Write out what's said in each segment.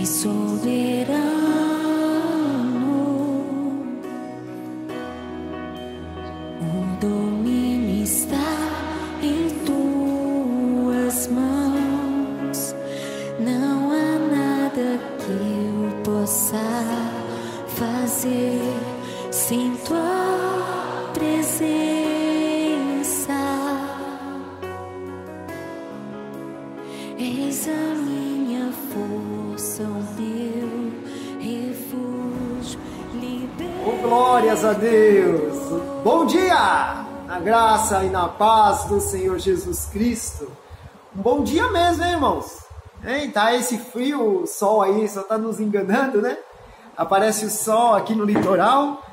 Rei soberano, o domínio está em tuas mãos. Não há nada que eu possa fazer sem tua presença. Eis a minha força, o meu refúgio, Oh, glórias a Deus! Bom dia! Na graça e na paz do Senhor Jesus Cristo. Um bom dia mesmo, hein, irmãos? Hein? Tá esse frio, o sol aí só tá nos enganando, né? Aparece o sol aqui no litoral,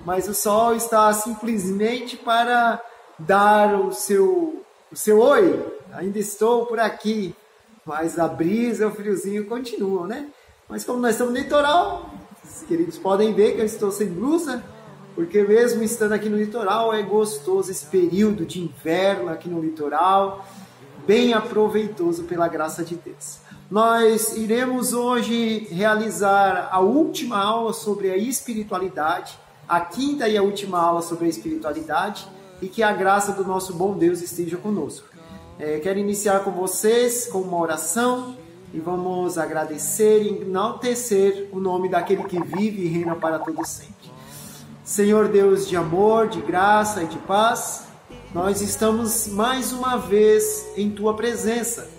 mas o sol está simplesmente para dar o seu oi. Ainda estou por aqui, mas a brisa e o friozinho continuam, né? Mas como nós estamos no litoral, os queridos podem ver que eu estou sem blusa, porque mesmo estando aqui no litoral, é gostoso esse período de inverno aqui no litoral, bem aproveitoso pela graça de Deus. Nós iremos hoje realizar a última aula sobre a espiritualidade, a quinta e a última aula sobre a espiritualidade, e que a graça do nosso bom Deus esteja conosco. Quero iniciar com vocês com uma oração e vamos agradecer e enaltecer o nome daquele que vive e reina para todo sempre. Senhor Deus de amor, de graça e de paz, nós estamos mais uma vez em Tua presença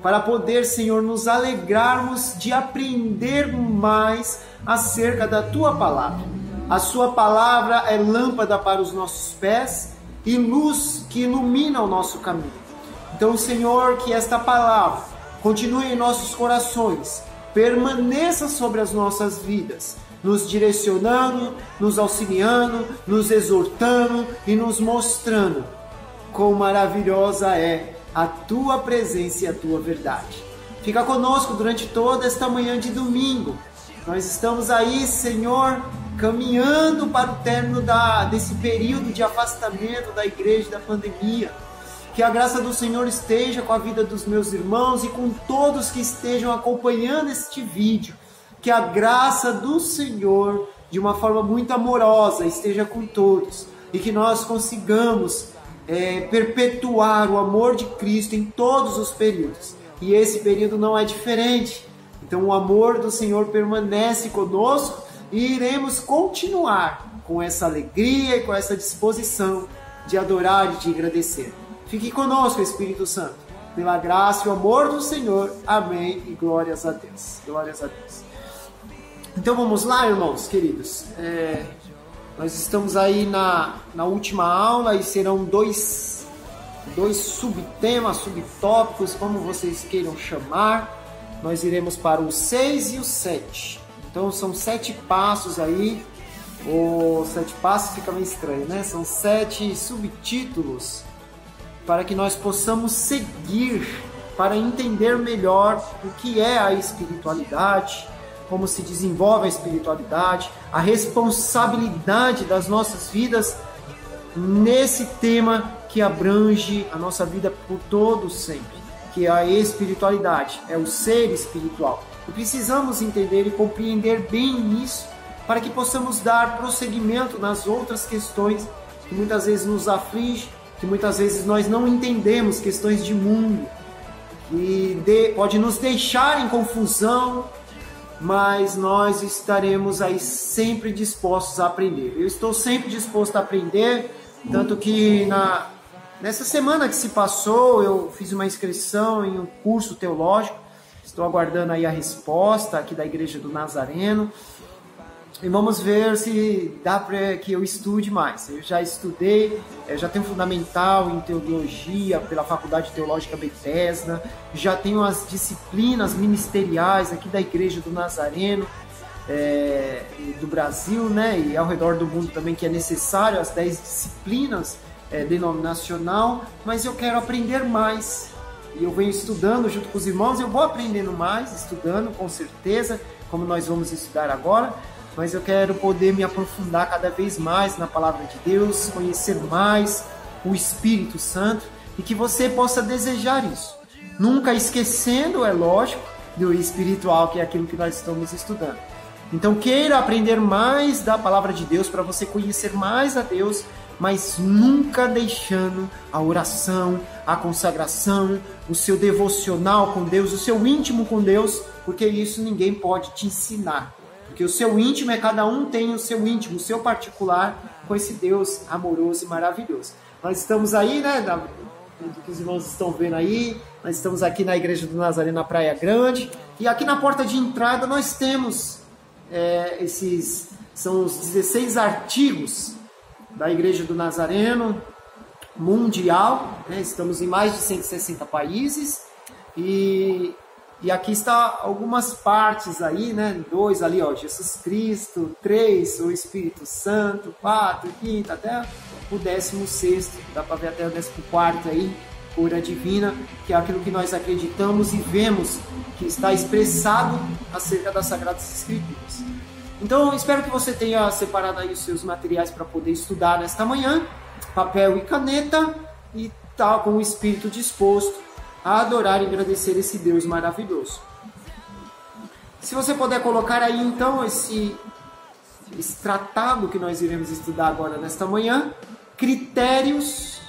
para poder, Senhor, nos alegrarmos de aprender mais acerca da Tua palavra. A Sua palavra é lâmpada para os nossos pés e luz que ilumina o nosso caminho. Então, Senhor, que esta palavra continue em nossos corações, permaneça sobre as nossas vidas, nos direcionando, nos auxiliando, nos exortando e nos mostrando quão maravilhosa é a Tua presença e a Tua verdade. Fica conosco durante toda esta manhã de domingo. Nós estamos aí, Senhor, caminhando para o término desse período de afastamento da igreja, da pandemia. Que a graça do Senhor esteja com a vida dos meus irmãos e com todos que estejam acompanhando este vídeo. Que a graça do Senhor, de uma forma muito amorosa, esteja com todos. E que nós consigamos perpetuar o amor de Cristo em todos os períodos. E esse período não é diferente. Então o amor do Senhor permanece conosco e iremos continuar com essa alegria e com essa disposição de adorar e de agradecer. Fique conosco, Espírito Santo, pela graça e o amor do Senhor. Amém e glórias a Deus. Glórias a Deus. Então vamos lá, irmãos queridos. Nós estamos aí na última aula e serão dois subtemas, subtópicos, como vocês queiram chamar. Nós iremos para o 6 e o 7. Então são 7 passos aí. Ou 7 passos fica meio estranho, né? São 7 subtítulos para que nós possamos seguir, para entender melhor o que é a espiritualidade, como se desenvolve a espiritualidade, a responsabilidade das nossas vidas nesse tema que abrange a nossa vida por todo sempre, que é a espiritualidade, é o ser espiritual. E precisamos entender e compreender bem isso para que possamos dar prosseguimento nas outras questões que muitas vezes nos afligem, que muitas vezes nós não entendemos, questões de mundo, que pode nos deixar em confusão, mas nós estaremos aí sempre dispostos a aprender. Eu estou sempre disposto a aprender, tanto que nessa semana que se passou, eu fiz uma inscrição em um curso teológico, estou aguardando aí a resposta aqui da Igreja do Nazareno, e vamos ver se dá para que eu estude mais. Eu já estudei, já tenho fundamental em teologia pela Faculdade Teológica Bethesda, já tenho as disciplinas ministeriais aqui da Igreja do Nazareno, do Brasil, né? E ao redor do mundo também, que é necessário, as 10 disciplinas denominacional, mas eu quero aprender mais. E eu venho estudando junto com os irmãos, eu vou aprendendo mais, estudando com certeza, como nós vamos estudar agora, mas eu quero poder me aprofundar cada vez mais na Palavra de Deus, conhecer mais o Espírito Santo, e que você possa desejar isso. Nunca esquecendo, é lógico, do espiritual, que é aquilo que nós estamos estudando. Então queira aprender mais da palavra de Deus para você conhecer mais a Deus, mas nunca deixando a oração, a consagração, o seu devocional com Deus, o seu íntimo com Deus, porque isso ninguém pode te ensinar. Porque o seu íntimo cada um tem o seu íntimo, o seu particular com esse Deus amoroso e maravilhoso. Nós estamos aí, né, do que os irmãos estão vendo aí, nós estamos aqui na Igreja do Nazareno, na Praia Grande, e aqui na porta de entrada nós temos são os 16 artigos da Igreja do Nazareno mundial, né? Estamos em mais de 160 países, e aqui está algumas partes aí, né? 2 ali, ó, Jesus Cristo, 3, o Espírito Santo, 4, 5, até o 16º, dá para ver até o 14º aí, cura divina, que é aquilo que nós acreditamos e vemos que está expressado acerca das Sagradas Escrituras. Então, espero que você tenha separado aí os seus materiais para poder estudar nesta manhã, papel e caneta, e tá com o espírito disposto a adorar e agradecer esse Deus maravilhoso. Se você puder colocar aí, então, esse tratado que nós iremos estudar agora nesta manhã, critérios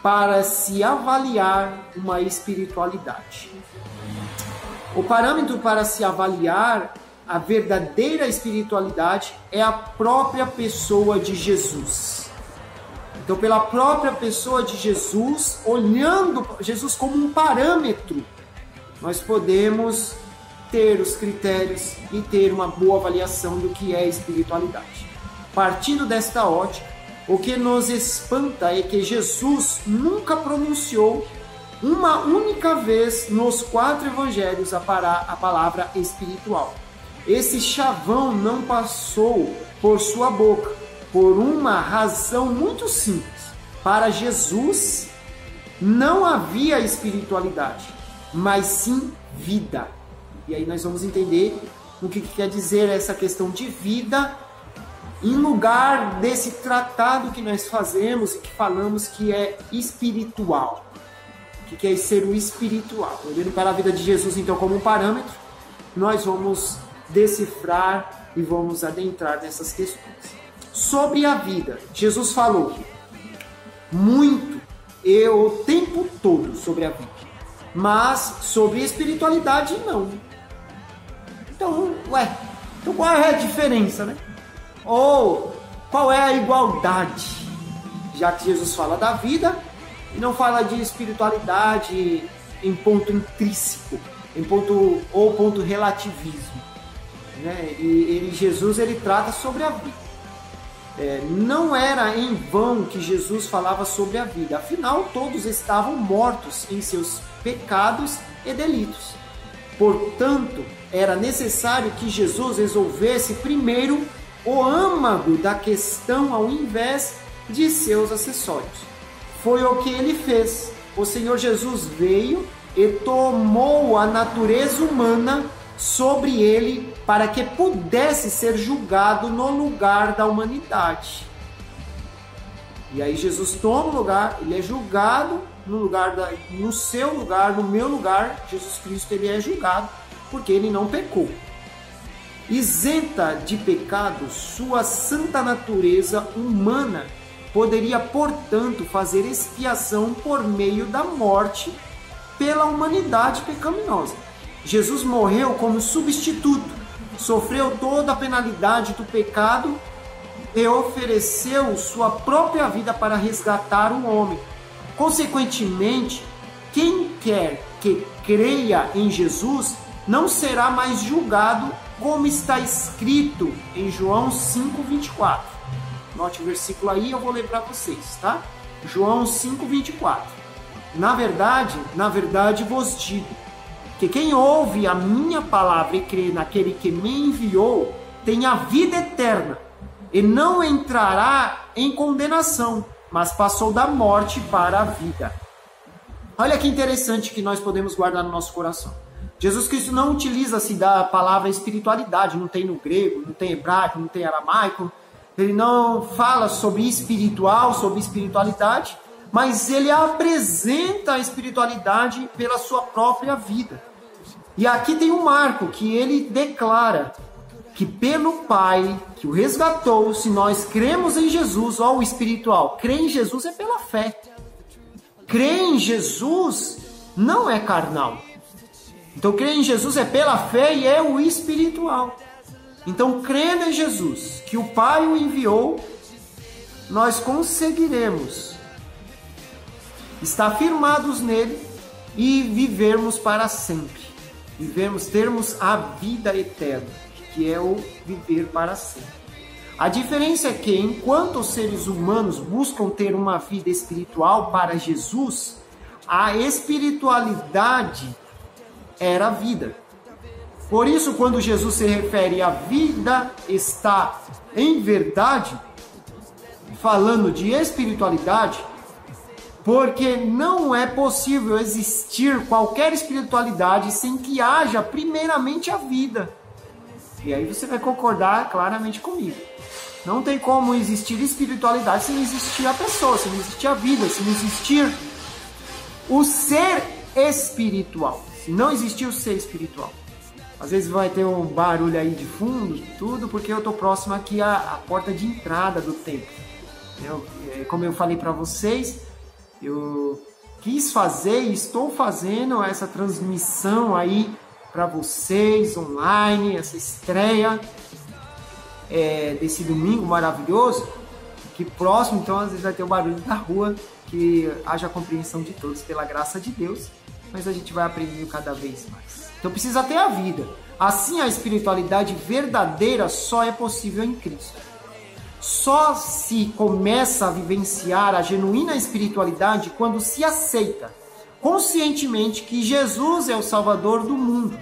para se avaliar uma espiritualidade. O parâmetro para se avaliar a verdadeira espiritualidade é a própria pessoa de Jesus. Então, pela própria pessoa de Jesus, olhando Jesus como um parâmetro, nós podemos ter os critérios e ter uma boa avaliação do que é espiritualidade. Partindo desta ótica, o que nos espanta é que Jesus nunca pronunciou uma única vez nos 4 evangelhos a palavra espiritual. Esse chavão não passou por sua boca, por uma razão muito simples. Para Jesus, não havia espiritualidade, mas sim vida. E aí nós vamos entender o que quer dizer essa questão de vida em lugar desse tratado que nós fazemos e que falamos que é espiritual. O que é ser o espiritual? Olhando para a vida de Jesus, então, como um parâmetro, nós vamos decifrar e vamos adentrar nessas questões. Sobre a vida, Jesus falou muito e o tempo todo sobre a vida, mas sobre espiritualidade não. Então qual é a diferença, né? Ou qual é a igualdade? Já que Jesus fala da vida e não fala de espiritualidade em ponto intrínseco, em ponto relativismo, né? E Jesus ele trata sobre a vida. Não era em vão que Jesus falava sobre a vida, afinal todos estavam mortos em seus pecados e delitos. Portanto, era necessário que Jesus resolvesse primeiro o âmago da questão ao invés de seus acessórios. Foi o que ele fez. O Senhor Jesus veio e tomou a natureza humana sobre ele para que pudesse ser julgado no lugar da humanidade. E aí Jesus toma o lugar, ele é julgado no seu lugar, no meu lugar. Jesus Cristo ele é julgado porque ele não pecou. Isenta de pecado, sua santa natureza humana poderia, portanto, fazer expiação por meio da morte pela humanidade pecaminosa. Jesus morreu como substituto, sofreu toda a penalidade do pecado e ofereceu sua própria vida para resgatar o homem. Consequentemente, quem quer que creia em Jesus não será mais julgado, como está escrito em João 5:24. Note o versículo aí, eu vou ler para vocês, tá? João 5:24. Na verdade vos digo, que quem ouve a minha palavra e crê naquele que me enviou, tem a vida eterna, e não entrará em condenação, mas passou da morte para a vida. Olha que interessante que nós podemos guardar no nosso coração. Jesus Cristo não utiliza-se da palavra espiritualidade, não tem no grego, não tem hebraico, não tem aramaico. Ele não fala sobre espiritual, sobre espiritualidade, mas ele apresenta a espiritualidade pela sua própria vida. E aqui tem um marco que ele declara que pelo Pai, que o resgatou, se nós cremos em Jesus, ó, o espiritual, crer em Jesus é pela fé. Crer em Jesus não é carnal. Então, crer em Jesus é pela fé e é o espiritual. Então, crendo em Jesus, que o Pai o enviou, nós conseguiremos estar firmados nele e vivermos para sempre. Termos a vida eterna, que é o viver para sempre. A diferença é que, enquanto os seres humanos buscam ter uma vida espiritual para Jesus, a espiritualidade era a vida. Por isso, quando Jesus se refere à vida está em verdade, falando de espiritualidade, porque não é possível existir qualquer espiritualidade sem que haja primeiramente a vida. E aí você vai concordar claramente comigo. Não tem como existir espiritualidade sem existir a pessoa, sem existir a vida, sem existir o ser espiritual. Se não existir o ser espiritual. Às vezes vai ter um barulho aí de fundo, tudo, porque eu estou próximo aqui à porta de entrada do templo. Como eu falei para vocês, eu quis fazer e estou fazendo essa transmissão aí para vocês online, essa estreia desse domingo maravilhoso. Que próximo, então, às vezes vai ter o barulho da rua, que haja compreensão de todos pela graça de Deus, mas a gente vai aprendendo cada vez mais. Então precisa ter a vida. Assim, a espiritualidade verdadeira só é possível em Cristo. Só se começa a vivenciar a genuína espiritualidade quando se aceita conscientemente que Jesus é o Salvador do mundo.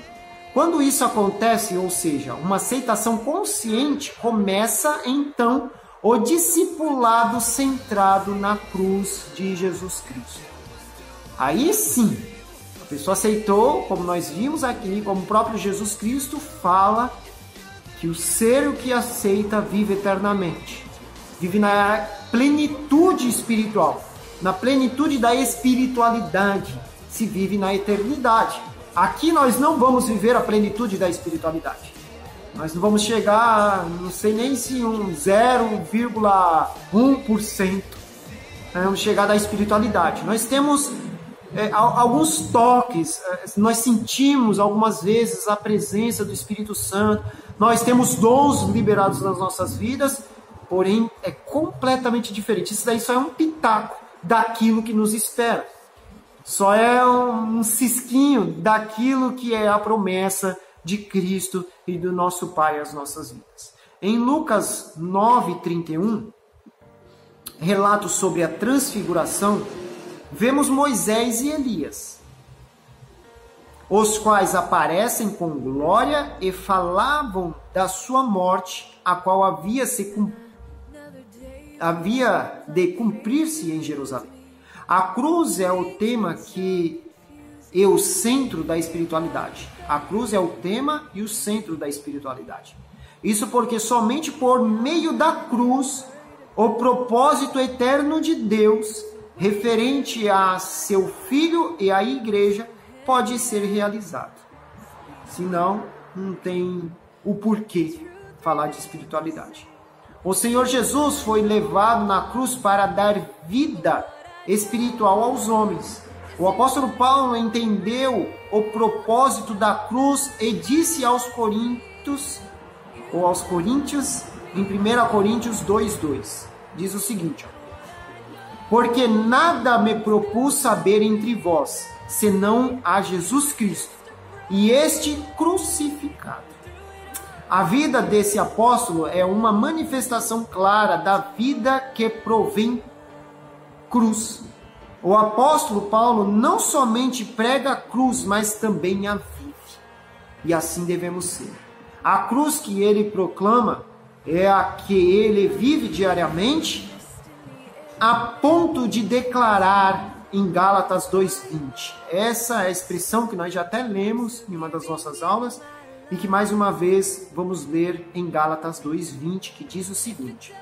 Quando isso acontece, ou seja, uma aceitação consciente, começa então o discipulado centrado na cruz de Jesus Cristo. Aí sim, a pessoa aceitou, como nós vimos aqui, como o próprio Jesus Cristo fala, que o ser que aceita vive eternamente. Vive na plenitude espiritual, na plenitude da espiritualidade, se vive na eternidade. Aqui nós não vamos viver a plenitude da espiritualidade. Nós não vamos chegar, não sei nem se 0,1%. Nós vamos chegar da espiritualidade. Nós temos alguns toques, nós sentimos algumas vezes a presença do Espírito Santo, nós temos dons liberados nas nossas vidas, porém é completamente diferente. Isso daí só é um pitaco daquilo que nos espera. Só é um cisquinho daquilo que é a promessa de Cristo e do nosso Pai às nossas vidas. Em Lucas 9:31, relato sobre a transfiguração, vemos Moisés e Elias, os quais aparecem com glória e falavam da sua morte, a qual havia de cumprir-se em Jerusalém. A cruz é o tema que é o centro da espiritualidade. A cruz é o tema e o centro da espiritualidade. Isso porque somente por meio da cruz o propósito eterno de Deus referente a seu Filho e à Igreja pode ser realizado. Senão, não tem o porquê falar de espiritualidade. O Senhor Jesus foi levado na cruz para dar vida espiritual aos homens. O apóstolo Paulo entendeu o propósito da cruz e disse aos Coríntios, em 1 Coríntios 2:2, diz o seguinte: porque nada me propus saber entre vós, senão a Jesus Cristo, e este crucificado. A vida desse apóstolo é uma manifestação clara da vida que provém cruz. O apóstolo Paulo não somente prega a cruz, mas também a vive. E assim devemos ser. A cruz que ele proclama é a que ele vive diariamente, a ponto de declarar em Gálatas 2:20. Essa é a expressão que nós já até lemos em uma das nossas aulas e que mais uma vez vamos ler em Gálatas 2:20, que diz o seguinte: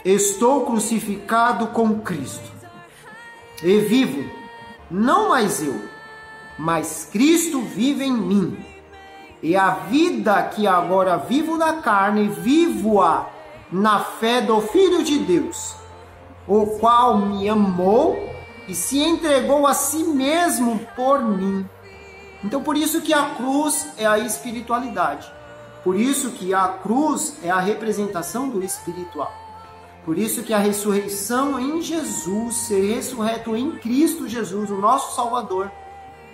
estou crucificado com Cristo, e vivo, não mais eu, mas Cristo vive em mim. E a vida que agora vivo na carne, vivo-a na fé do Filho de Deus, o qual me amou e se entregou a si mesmo por mim. Então, por isso que a cruz é a espiritualidade. Por isso que a cruz é a representação do espiritual. Por isso que a ressurreição em Jesus, ser ressurreto em Cristo Jesus, o nosso Salvador,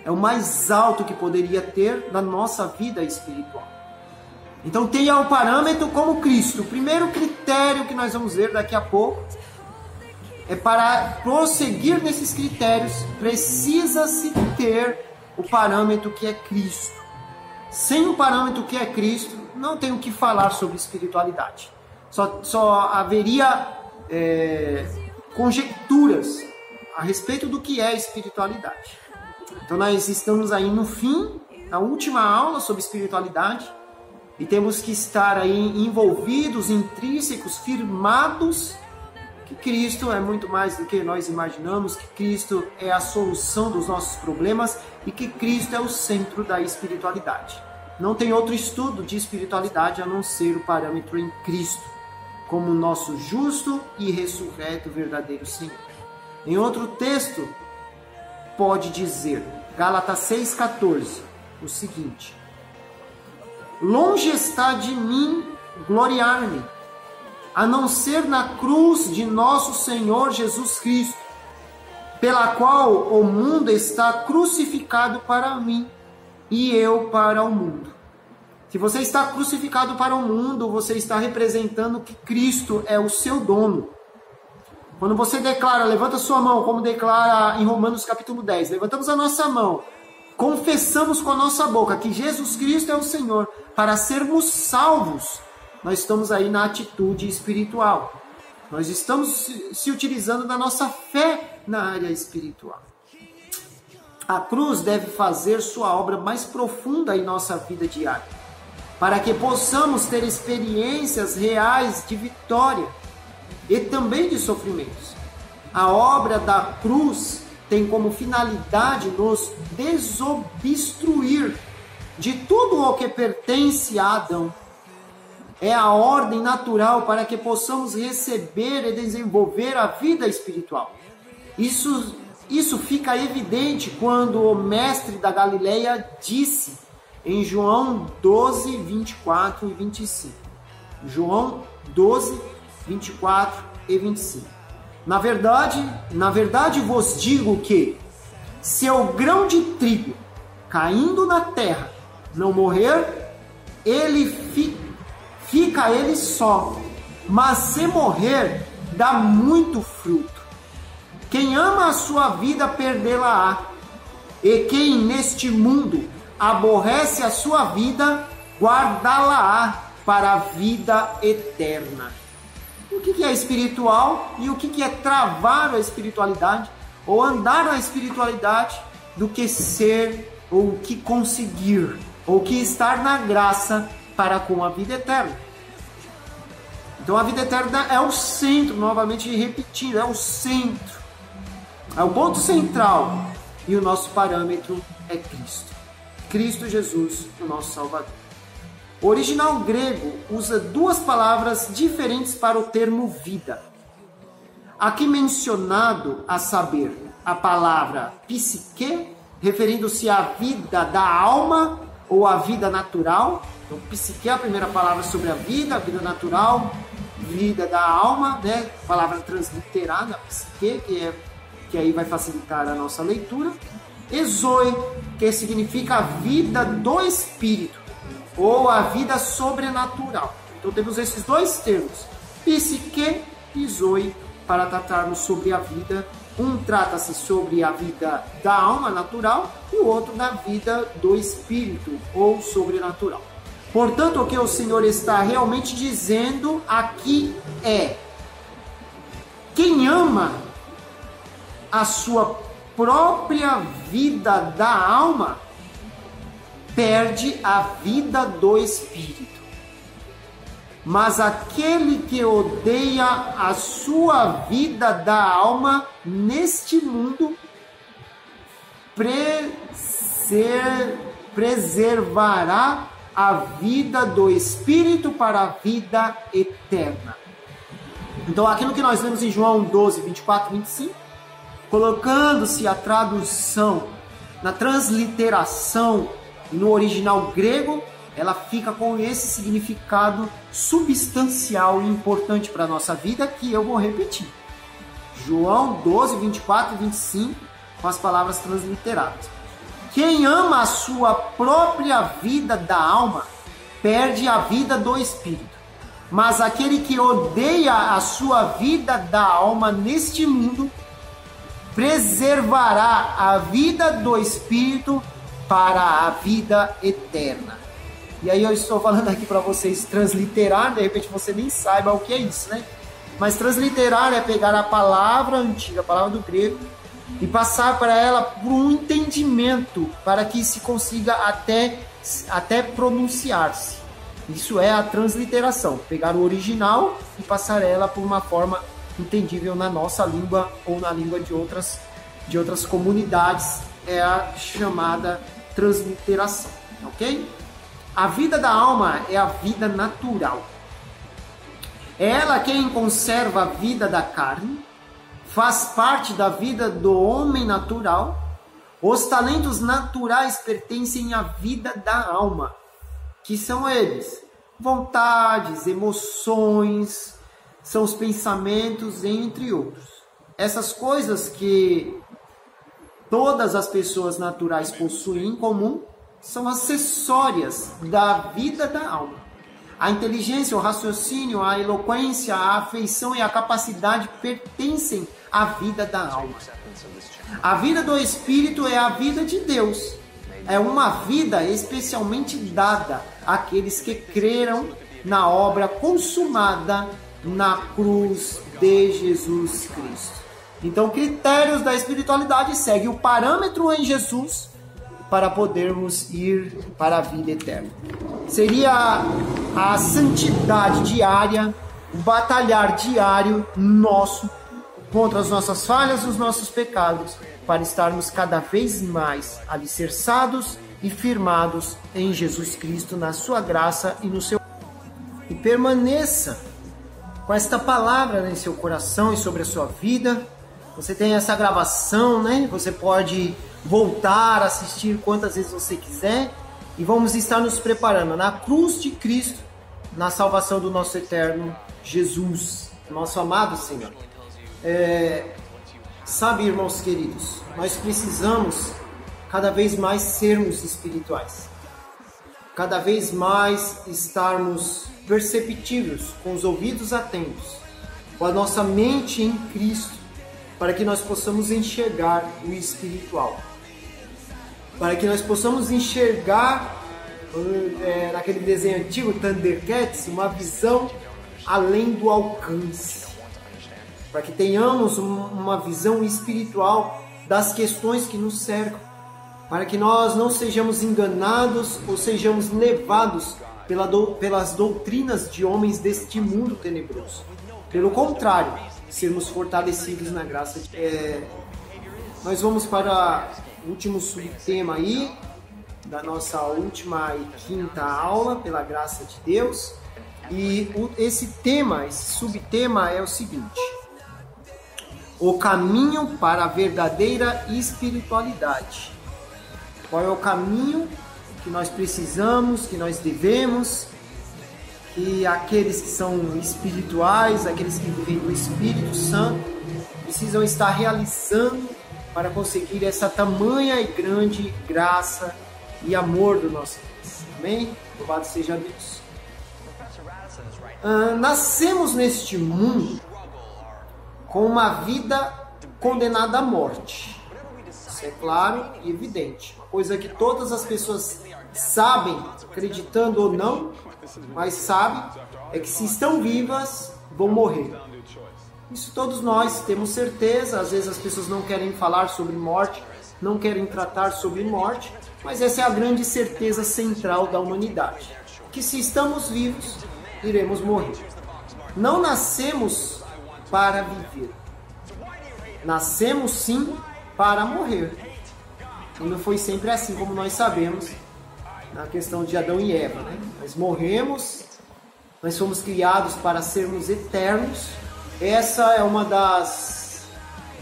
é o mais alto que poderia ter na nossa vida espiritual. Então tenha o parâmetro como Cristo. O primeiro critério que nós vamos ver daqui a pouco é para prosseguir nesses critérios, precisa-se ter o parâmetro que é Cristo. Sem o parâmetro que é Cristo, não tem o que falar sobre espiritualidade. Só haveria conjecturas a respeito do que é espiritualidade. Então nós estamos aí no fim, na última aula sobre espiritualidade, e temos que estar aí envolvidos, intrínsecos, firmados, que Cristo é muito mais do que nós imaginamos, que Cristo é a solução dos nossos problemas e que Cristo é o centro da espiritualidade. Não tem outro estudo de espiritualidade a não ser o parâmetro em Cristo, como nosso justo e ressurreto verdadeiro Senhor. Em outro texto, pode dizer, Gálatas 6,14, o seguinte: longe está de mim gloriar-me, a não ser na cruz de nosso Senhor Jesus Cristo, pela qual o mundo está crucificado para mim e eu para o mundo. Se você está crucificado para o mundo, você está representando que Cristo é o seu dono. Quando você declara, levanta sua mão, como declara em Romanos capítulo 10, levantamos a nossa mão, confessamos com a nossa boca que Jesus Cristo é o Senhor, para sermos salvos, nós estamos aí na atitude espiritual. Nós estamos se utilizando da nossa fé na área espiritual. A cruz deve fazer sua obra mais profunda em nossa vida diária, para que possamos ter experiências reais de vitória e também de sofrimentos. A obra da cruz tem como finalidade nos desobstruir de tudo o que pertence a Adão. É a ordem natural para que possamos receber e desenvolver a vida espiritual. Isso fica evidente quando o mestre da Galileia disse em João 12, 24 e 25. João 12, 24 e 25. Na verdade vos digo que, se o grão de trigo caindo na terra não morrer, ele fica ele só, mas se morrer, dá muito fruto. Quem ama a sua vida, perdê-la-á, e quem neste mundo aborrece a sua vida, guardá-la-á para a vida eterna. O que é espiritual e o que é travar a espiritualidade ou andar na espiritualidade do que ser ou o que conseguir ou que estar na graça para com a vida eterna. Então a vida eterna é o centro, novamente repetindo, é o centro, é o ponto central, e o nosso parâmetro é Cristo. Cristo Jesus, o nosso Salvador. O original grego usa duas palavras diferentes para o termo vida. Aqui mencionado, a saber, a palavra psique, referindo-se à vida da alma ou à vida natural. Então, psique é a primeira palavra sobre a vida natural, vida da alma, né? Palavra transliterada, psique, que aí vai facilitar a nossa leitura. E zoe, que significa a vida do espírito, ou a vida sobrenatural. Então temos esses dois termos, psique e zoe, para tratarmos sobre a vida. Um trata-se sobre a vida da alma natural e o outro da vida do espírito ou sobrenatural. Portanto, o que o Senhor está realmente dizendo aqui é: quem ama a sua própria vida da alma, perde a vida do espírito. Mas aquele que odeia a sua vida da alma neste mundo, preservará a vida do Espírito para a vida eterna. Então, aquilo que nós lemos em João 12, 24, 25, colocando-se a tradução na transliteração e no original grego, ela fica com esse significado substancial e importante para a nossa vida, que eu vou repetir. João 12, 24 e 25, com as palavras transliteradas. Quem ama a sua própria vida da alma, perde a vida do espírito. Mas aquele que odeia a sua vida da alma neste mundo, preservará a vida do espírito para a vida eterna. E aí eu estou falando aqui para vocês transliterar, de repente você nem saiba o que é isso, né? Mas transliterar é pegar a palavra antiga, a palavra do grego, e passar para ela por um entendimento, para que se consiga até pronunciar-se. Isso é a transliteração, pegar o original e passar ela por uma forma entendível na nossa língua ou na língua de outras comunidades, é a chamada transliteração, ok? A vida da alma é a vida natural. É ela quem conserva a vida da carne, faz parte da vida do homem natural. Os talentos naturais pertencem à vida da alma, que são eles: vontades, emoções, são os pensamentos, entre outros. Essas coisas que todas as pessoas naturais possuem em comum são acessórias da vida da alma. A inteligência, o raciocínio, a eloquência, a afeição e a capacidade pertencem à vida da alma. A vida do Espírito é a vida de Deus. É uma vida especialmente dada àqueles que creram na obra consumada na cruz de Jesus Cristo. Então, critérios da espiritualidade seguem o parâmetro em Jesus para podermos ir para a vida eterna. Seria a santidade diária, o batalhar diário nosso contra as nossas falhas e os nossos pecados, para estarmos cada vez mais alicerçados e firmados em Jesus Cristo, na sua graça e no seu... E permaneça com esta palavra em seu coração e sobre a sua vida. Você tem essa gravação, né? Você pode voltar a assistir quantas vezes você quiser. E vamos estar nos preparando na cruz de Cristo, na salvação do nosso eterno Jesus, nosso amado Senhor. Sabe, irmãos queridos, nós precisamos cada vez mais sermos espirituais. Cada vez mais estarmos perceptivos, com os ouvidos atentos, com a nossa mente em Cristo, para que nós possamos enxergar o espiritual. Para que nós possamos enxergar, naquele desenho antigo, Thundercats, uma visão além do alcance. Para que tenhamos uma visão espiritual das questões que nos cercam. Para que nós não sejamos enganados ou sejamos levados pelas doutrinas de homens deste mundo tenebroso. Pelo contrário, sermos fortalecidos na graça de Deus. Nós vamos para o último subtema aí, da nossa última e quinta aula, pela graça de Deus. E esse subtema é o seguinte: o caminho para a verdadeira espiritualidade. Qual é o caminho que nós precisamos, que nós devemos, que aqueles que são espirituais, aqueles que vivem do Espírito Santo, precisam estar realizando para conseguir essa tamanha e grande graça e amor do nosso Deus. Amém? Louvado seja Deus. Nascemos neste mundo com uma vida condenada à morte. Isso é claro e evidente. Uma coisa que todas as pessoas sabem, acreditando ou não, mas sabem, é que se estão vivas, vão morrer. Isso todos nós temos certeza. Às vezes as pessoas não querem falar sobre morte, não querem tratar sobre morte, mas essa é a grande certeza central da humanidade, que se estamos vivos, iremos morrer. Não nascemos para viver, nascemos sim para morrer. E não foi sempre assim, como nós sabemos, na questão de Adão e Eva, né? Nós morremos, nós fomos criados para sermos eternos. Essa é uma das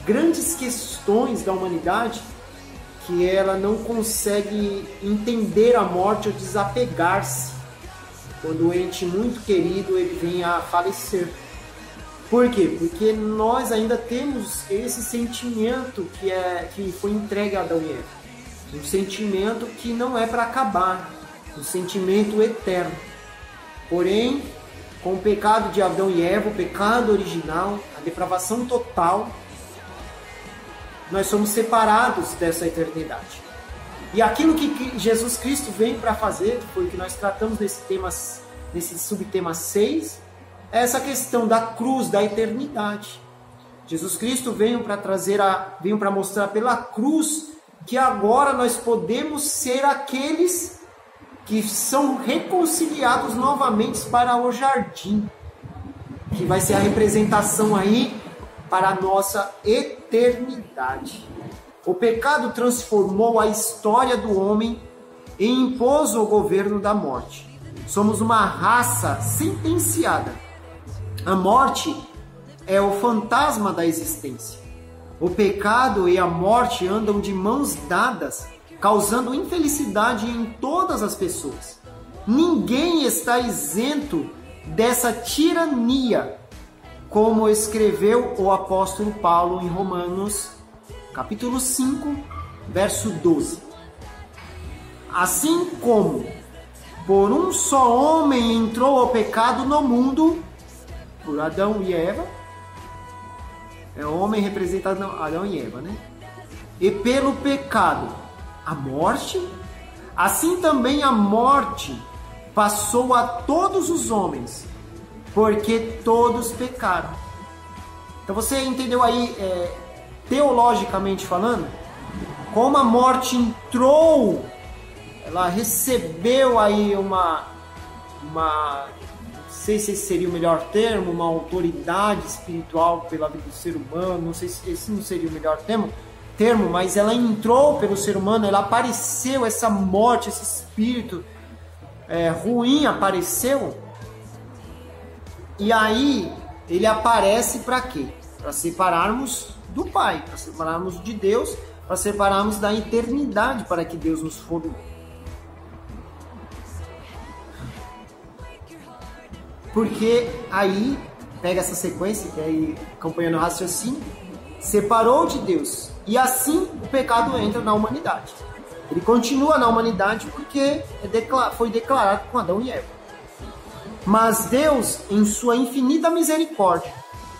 grandes questões da humanidade, que ela não consegue entender a morte ou desapegar-se quando o ente muito querido ele vem a falecer. Por quê? Porque nós ainda temos esse sentimento que foi entregue a Adão e Eva. Um sentimento que não é para acabar, um sentimento eterno. Porém, com o pecado de Adão e Eva, o pecado original, a depravação total, nós somos separados dessa eternidade. E aquilo que Jesus Cristo vem para fazer, foi o que nós tratamos nesse subtema 6, é essa questão da cruz, da eternidade. Jesus Cristo veio para mostrar pela cruz que agora nós podemos ser aqueles que são reconciliados novamente para o jardim, que vai ser a representação aí para a nossa eternidade. O pecado transformou a história do homem e impôs o governo da morte. Somos uma raça sentenciada. A morte é o fantasma da existência. O pecado e a morte andam de mãos dadas, causando infelicidade em todas as pessoas. Ninguém está isento dessa tirania, como escreveu o apóstolo Paulo em Romanos, capítulo 5, verso 12. Assim como por um só homem entrou o pecado no mundo, por Adão e Eva, é o homem representado Adão e Eva, né? E pelo pecado, a morte, assim também a morte passou a todos os homens, porque todos pecaram. Então você entendeu aí, teologicamente falando, como a morte entrou, ela recebeu aí uma não sei se esse seria o melhor termo, uma autoridade espiritual pela vida do ser humano, não sei se esse não seria o melhor termo, mas ela entrou pelo ser humano, ela apareceu, essa morte, esse espírito ruim apareceu, e aí ele aparece para quê? Para separarmos do Pai, para separarmos de Deus, para separarmos da eternidade para que Deus nos formou. Porque aí, pega essa sequência, que aí, acompanhando o raciocínio, separou de Deus. E assim o pecado entra na humanidade. Ele continua na humanidade porque foi declarado com Adão e Eva. Mas Deus, em sua infinita misericórdia,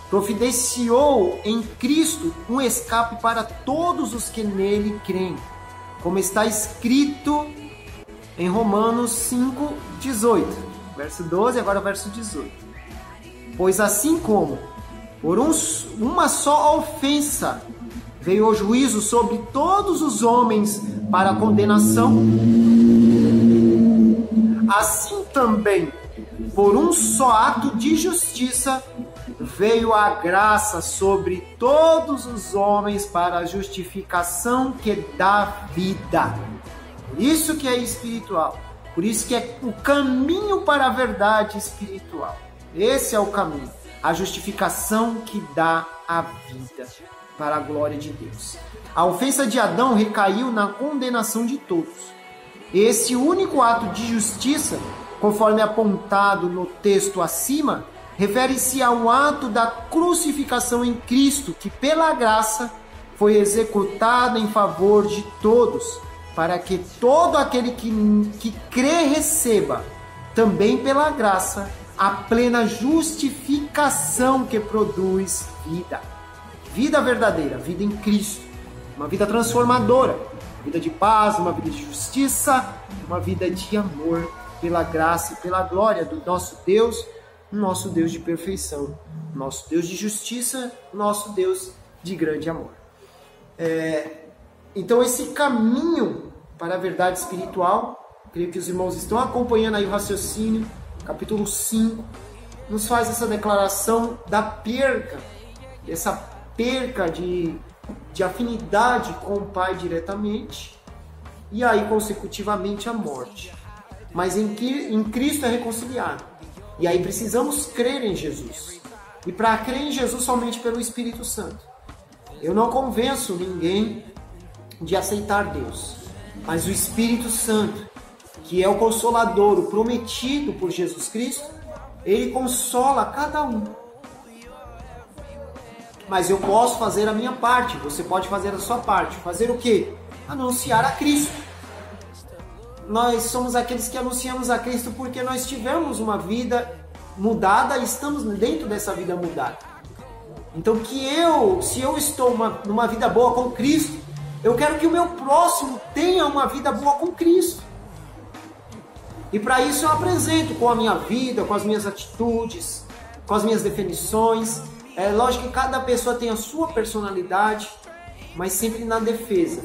providenciou em Cristo um escape para todos os que nele creem. Como está escrito em Romanos 5, 18. Verso 12, agora o verso 18. Pois assim como por uma só ofensa veio o juízo sobre todos os homens para a condenação, assim também por um só ato de justiça veio a graça sobre todos os homens para a justificação que dá vida. Por isso que é espiritual. Por isso que é o caminho para a verdade espiritual. Esse é o caminho. A justificação que dá a vida para a glória de Deus. A ofensa de Adão recaiu na condenação de todos. Esse único ato de justiça, conforme apontado no texto acima, refere-se ao ato da crucificação em Cristo, que pela graça foi executado em favor de todos, para que todo aquele que crê receba, também pela graça, a plena justificação que produz vida. Vida verdadeira, vida em Cristo. Uma vida transformadora, uma vida de paz, uma vida de justiça, uma vida de amor, pela graça e pela glória do nosso Deus de perfeição, nosso Deus de justiça, nosso Deus de grande amor. Então esse caminho para a verdade espiritual, creio que os irmãos estão acompanhando aí o raciocínio, capítulo 5, nos faz essa declaração da perca, essa perca de afinidade com o Pai diretamente, e aí consecutivamente a morte. Mas em Cristo é reconciliado. E aí precisamos crer em Jesus. E para crer em Jesus somente pelo Espírito Santo. Eu não convenço ninguém de aceitar Deus. Mas o Espírito Santo, que é o Consolador, o prometido por Jesus Cristo, ele consola cada um. Mas eu posso fazer a minha parte, você pode fazer a sua parte. Fazer o quê? Anunciar a Cristo. Nós somos aqueles que anunciamos a Cristo porque nós tivemos uma vida mudada e estamos dentro dessa vida mudada. Então se eu estou numa vida boa com Cristo, eu quero que o meu próximo tenha uma vida boa com Cristo. E para isso eu apresento com a minha vida, com as minhas atitudes, com as minhas definições. É lógico que cada pessoa tem a sua personalidade, mas sempre na defesa.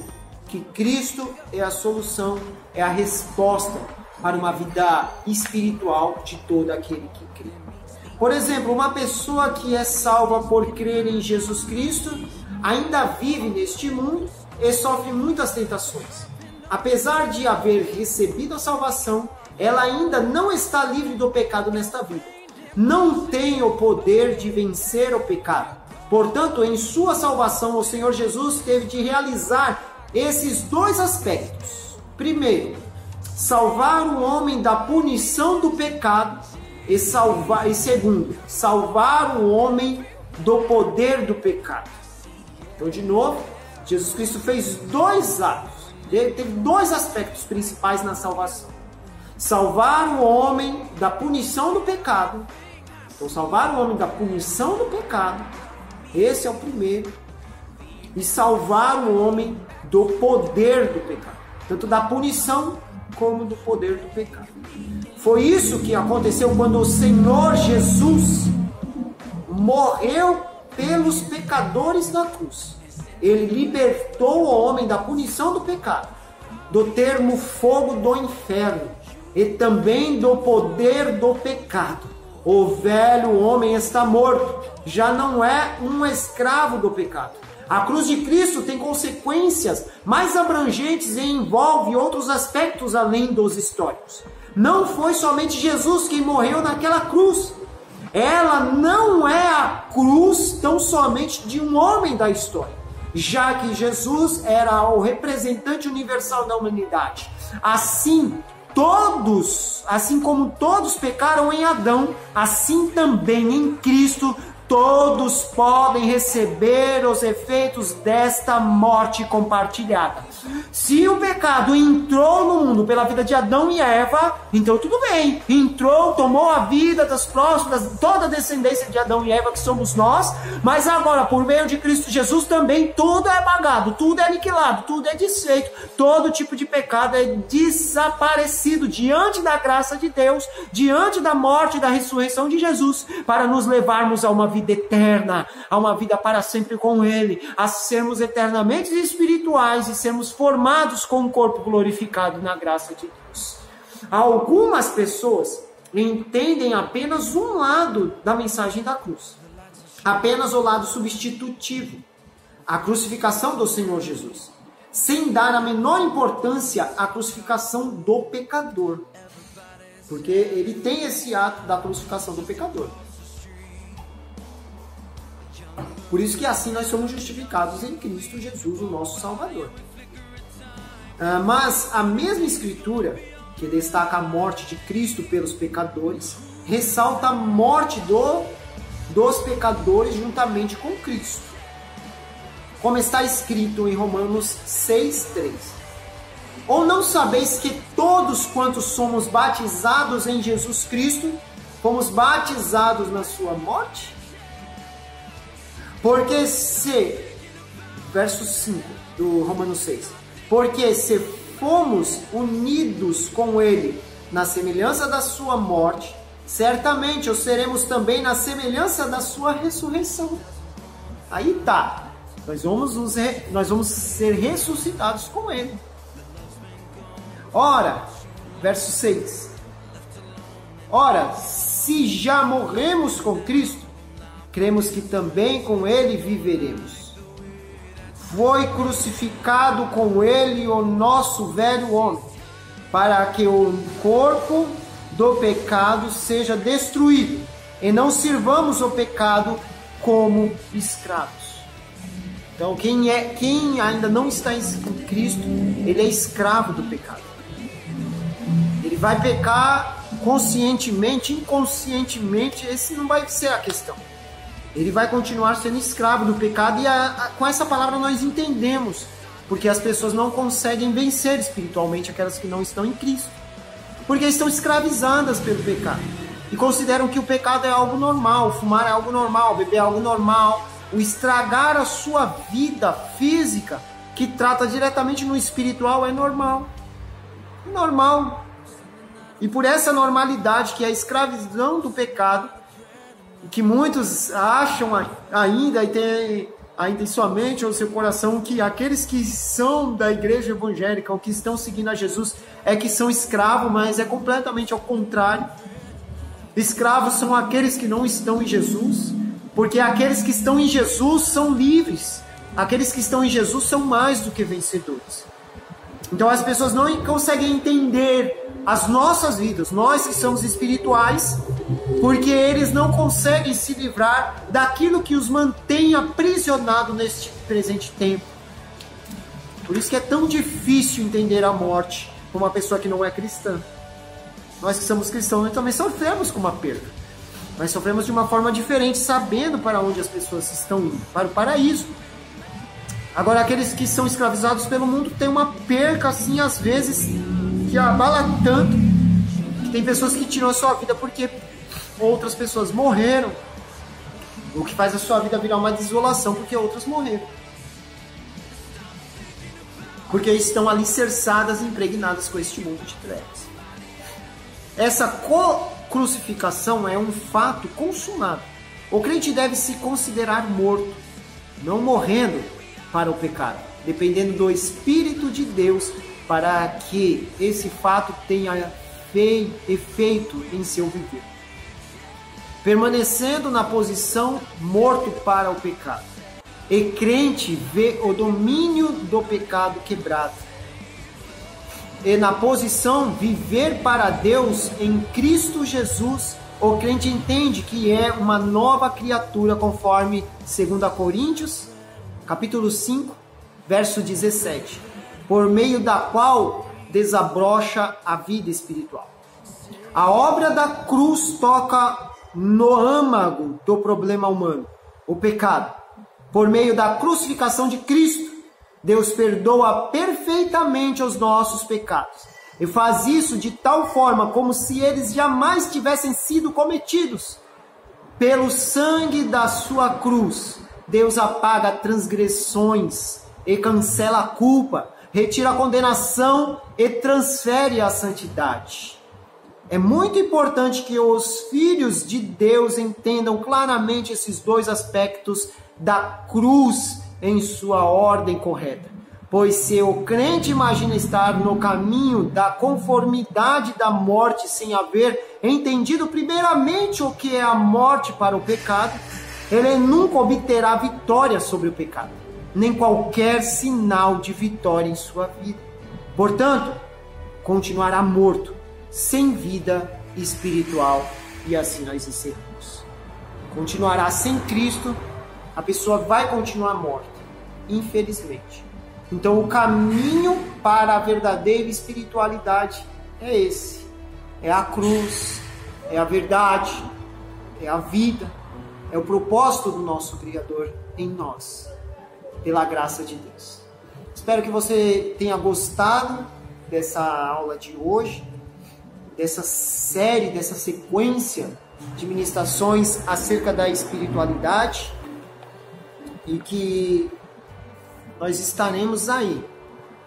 Que Cristo é a solução, é a resposta para uma vida espiritual de todo aquele que crê. Por exemplo, uma pessoa que é salva por crer em Jesus Cristo, ainda vive neste mundo e sofre muitas tentações. Apesar de haver recebido a salvação, ela ainda não está livre do pecado nesta vida. Não tem o poder de vencer o pecado. Portanto, em sua salvação, o Senhor Jesus teve de realizar esses dois aspectos. Primeiro, salvar o homem da punição do pecado e segundo, salvar o homem do poder do pecado. Então, de novo, Jesus Cristo fez dois atos. Ele teve dois aspectos principais na salvação. Salvar o homem da punição do pecado. Então, salvar o homem da punição do pecado, esse é o primeiro. E salvar o homem do poder do pecado, tanto da punição como do poder do pecado. Foi isso que aconteceu quando o Senhor Jesus morreu pelos pecadores na cruz. Ele libertou o homem da punição do pecado, do termo fogo do inferno e também do poder do pecado. O velho homem está morto, já não é um escravo do pecado. A cruz de Cristo tem consequências mais abrangentes e envolve outros aspectos além dos históricos. Não foi somente Jesus quem morreu naquela cruz. Ela não é a cruz tão somente de um homem da história, já que Jesus era o representante universal da humanidade. Assim como todos pecaram em Adão, assim também em Cristo todos podem receber os efeitos desta morte compartilhada. Se o pecado entrou no mundo pela vida de Adão e Eva, então tudo bem. Entrou, tomou a vida das próximas, toda a descendência de Adão e Eva, que somos nós. Mas agora, por meio de Cristo Jesus, também tudo é apagado, tudo é aniquilado, tudo é desfeito. Todo tipo de pecado é desaparecido diante da graça de Deus, diante da morte e da ressurreição de Jesus, para nos levarmos a uma vida eterna, a uma vida para sempre com Ele, a sermos eternamente espirituais e sermos formados com um corpo glorificado na graça de Deus. Algumas pessoas entendem apenas um lado da mensagem da cruz, apenas o lado substitutivo, a crucificação do Senhor Jesus, sem dar a menor importância à crucificação do pecador, porque ele tem esse ato da crucificação do pecador. Por isso que assim nós somos justificados em Cristo Jesus, o nosso Salvador. Mas a mesma Escritura, que destaca a morte de Cristo pelos pecadores, ressalta a morte dos pecadores juntamente com Cristo. Como está escrito em Romanos 6:3. Ou não sabeis que todos quantos somos batizados em Jesus Cristo, fomos batizados na sua morte? Porque verso 5 do Romanos 6, porque se fomos unidos com Ele na semelhança da sua morte, certamente o seremos também na semelhança da sua ressurreição. Aí tá, nós vamos ser ressuscitados com Ele. Ora, verso 6, ora, se já morremos com Cristo, cremos que também com Ele viveremos. foi crucificado com ele o nosso velho homem, para que o corpo do pecado seja destruído, e não sirvamos o pecado como escravos. Então, quem ainda não está em Cristo, ele é escravo do pecado. Ele vai pecar conscientemente, inconscientemente, esse não vai ser a questão. Ele vai continuar sendo escravo do pecado, e com essa palavra nós entendemos porque as pessoas não conseguem vencer espiritualmente aquelas que não estão em Cristo, porque estão escravizadas pelo pecado e consideram que o pecado é algo normal, fumar é algo normal, beber é algo normal, o estragar a sua vida física, que trata diretamente no espiritual, é normal. Normal. E por essa normalidade, que é a escravidão do pecado, que muitos acham ainda e têm ainda em sua mente ou seu coração que aqueles que são da igreja evangélica ou que estão seguindo a Jesus é que são escravos, mas é completamente ao contrário. Escravos são aqueles que não estão em Jesus, porque aqueles que estão em Jesus são livres. Aqueles que estão em Jesus são mais do que vencedores. Então as pessoas não conseguem entender as nossas vidas, nós que somos espirituais, porque eles não conseguem se livrar daquilo que os mantém aprisionados neste presente tempo. Por isso que é tão difícil entender a morte para uma pessoa que não é cristã. Nós que somos cristãos, nós também sofremos com uma perda. Nós sofremos de uma forma diferente, sabendo para onde as pessoas estão indo, para o paraíso. Agora, aqueles que são escravizados pelo mundo têm uma perca, assim, às vezes, que abala tanto, que tem pessoas que tiram a sua vida porque outras pessoas morreram, o que faz a sua vida virar uma desolação, porque outras morreram. Porque estão alicerçadas, impregnadas com este mundo de trevas. Essa crucificação é um fato consumado. O crente deve se considerar morto, não morrendo para o pecado, dependendo do Espírito de Deus, para que esse fato tenha efeito em seu viver. Permanecendo na posição morto para o pecado. E crente vê o domínio do pecado quebrado. E na posição viver para Deus em Cristo Jesus, o crente entende que é uma nova criatura, conforme 2 Coríntios, capítulo 5, verso 17, por meio da qual desabrocha a vida espiritual. A obra da cruz toca no âmago do problema humano, o pecado. Por meio da crucificação de Cristo, Deus perdoa perfeitamente os nossos pecados e faz isso de tal forma como se eles jamais tivessem sido cometidos. Pelo sangue da sua cruz, Deus apaga transgressões e cancela a culpa, retira a condenação e transfere a santidade. É muito importante que os filhos de Deus entendam claramente esses dois aspectos da cruz em sua ordem correta. Pois se o crente imagina estar no caminho da conformidade da morte sem haver entendido primeiramente o que é a morte para o pecado, ele nunca obterá vitória sobre o pecado, nem qualquer sinal de vitória em sua vida. Portanto, continuará morto, sem vida espiritual, e assim nós encerramos. Continuará sem Cristo, a pessoa vai continuar morta, infelizmente. Então o caminho para a verdadeira espiritualidade é esse. É a cruz, é a verdade, é a vida, é o propósito do nosso Criador em nós, pela graça de Deus. Espero que você tenha gostado dessa aula de hoje, dessa série, dessa sequência de ministrações acerca da espiritualidade, e que nós estaremos aí,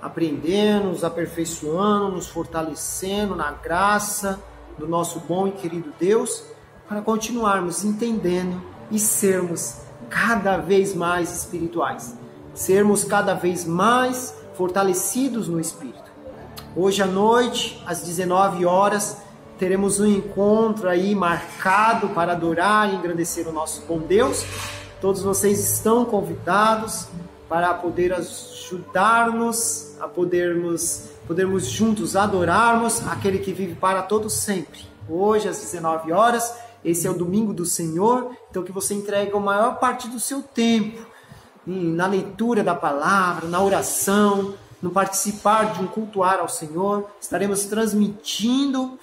aprendendo, nos aperfeiçoando, nos fortalecendo na graça do nosso bom e querido Deus, para continuarmos entendendo e sermos cada vez mais espirituais, sermos cada vez mais fortalecidos no Espírito. Hoje à noite, às 19 horas, teremos um encontro aí marcado para adorar e engrandecer o nosso bom Deus. Todos vocês estão convidados para poder ajudar-nos a podermos juntos adorarmos aquele que vive para todo sempre. Hoje, às 19 horas, esse é o domingo do Senhor, então que você entregue a maior parte do seu tempo na leitura da palavra, na oração, no participar de um cultuar ao Senhor. Estaremos transmitindo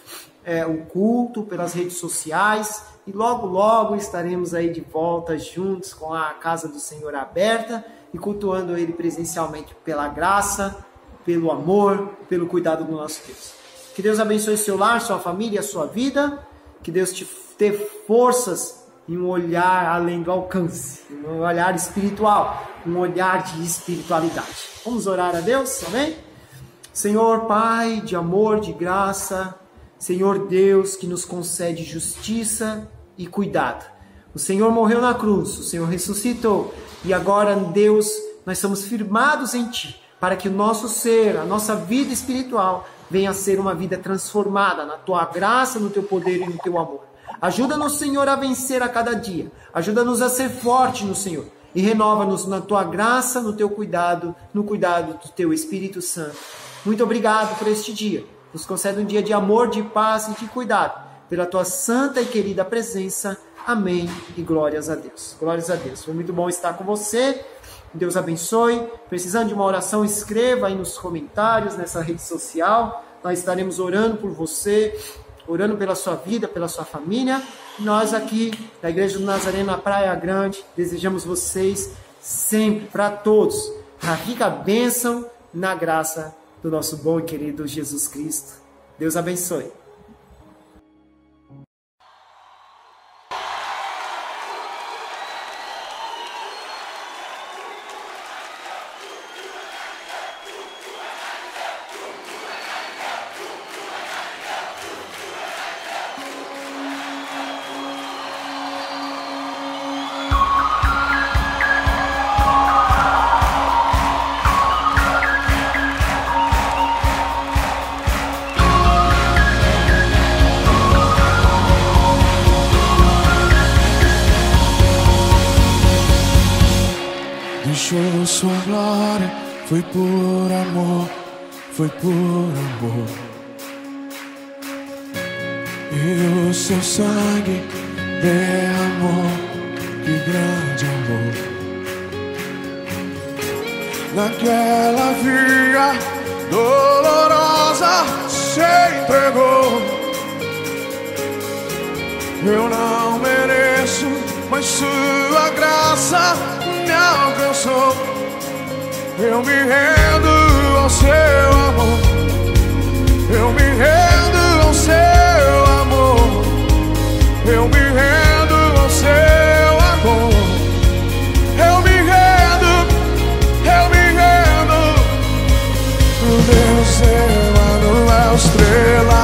o culto pelas redes sociais e logo estaremos aí de volta juntos com a casa do Senhor aberta e cultuando Ele presencialmente pela graça, pelo amor, pelo cuidado do nosso Deus. Que Deus abençoe seu lar, sua família, a sua vida. Que Deus te dê forças e um olhar além do alcance, um olhar espiritual, um olhar de espiritualidade. Vamos orar a Deus, amém? Senhor Pai de amor, de graça, Senhor Deus que nos concede justiça e cuidado. O Senhor morreu na cruz, o Senhor ressuscitou e agora, Deus, nós somos firmados em Ti para que o nosso ser, a nossa vida espiritual venha a ser uma vida transformada na Tua graça, no Teu poder e no Teu amor. Ajuda-nos, Senhor, a vencer a cada dia. Ajuda-nos a ser forte no Senhor. E renova-nos na Tua graça, no Teu cuidado, no cuidado do Teu Espírito Santo. Muito obrigado por este dia. Nos concede um dia de amor, de paz e de cuidado. Pela Tua santa e querida presença. Amém e glórias a Deus. Glórias a Deus. Foi muito bom estar com você. Deus abençoe. Precisando de uma oração, escreva aí nos comentários, nessa rede social. Nós estaremos orando por você, orando pela sua vida, pela sua família. Nós aqui, da Igreja do Nazareno, na Praia Grande, desejamos vocês sempre, para todos, a rica bênção na graça do nosso bom e querido Jesus Cristo. Deus abençoe. Deixou sua glória, foi por amor, foi por amor. E o seu sangue derramou, que grande amor. Naquela via dolorosa se entregou. Eu não mereço, mas sua graça me alcançou. Eu me rendo ao seu amor. Eu me rendo ao seu amor. Eu me rendo ao seu amor. Eu me rendo, eu me rendo. O Deus Emanuel, estrela